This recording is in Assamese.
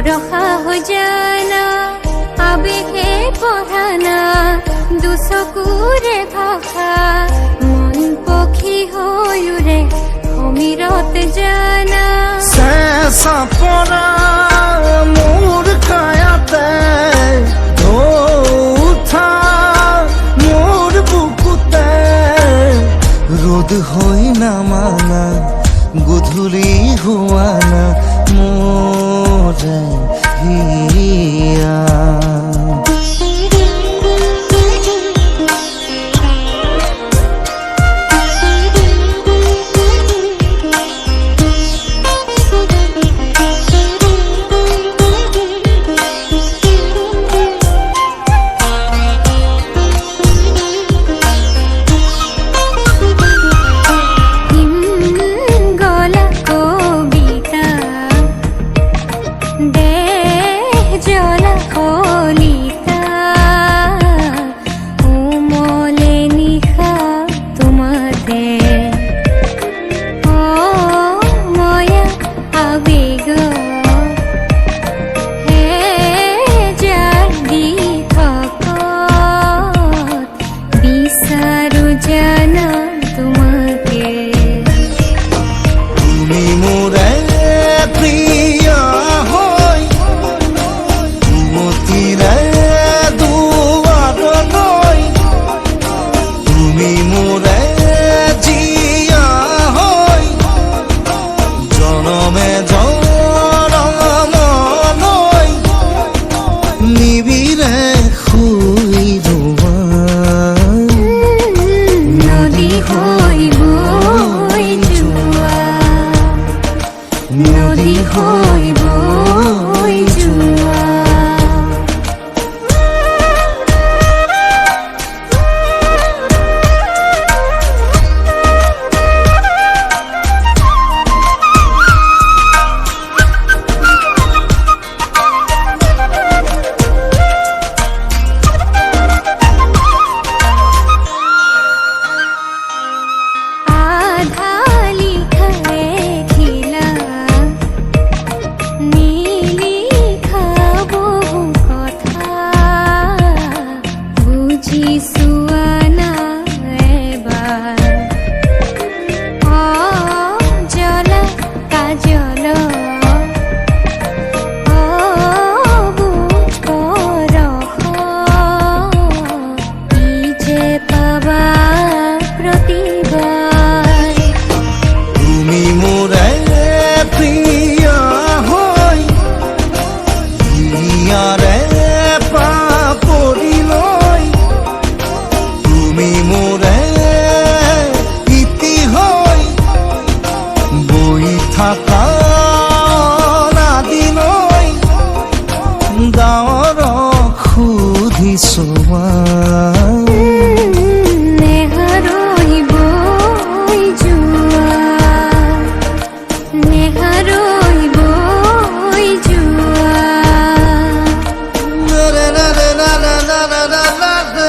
বৰষা হৈ জানা আবেগে পঢ়ানা দুচকুৰে ভাষা মন পক্ষী হৈ উৰে সমীৰত জানা চেঁচা পৰা মোৰ কায়াতে উঠা মোৰ বুকুতে ৰোদ হৈ নামানা গধূলি হোৱানা মোৰে হিয়া নদী হৈ বৈ যোৱা গাঁৱৰ সুধিছোৱা নেহাৰৈ বৈ যোৱা নেহাৰৈ বৈ যোৱা la la la la la la la la la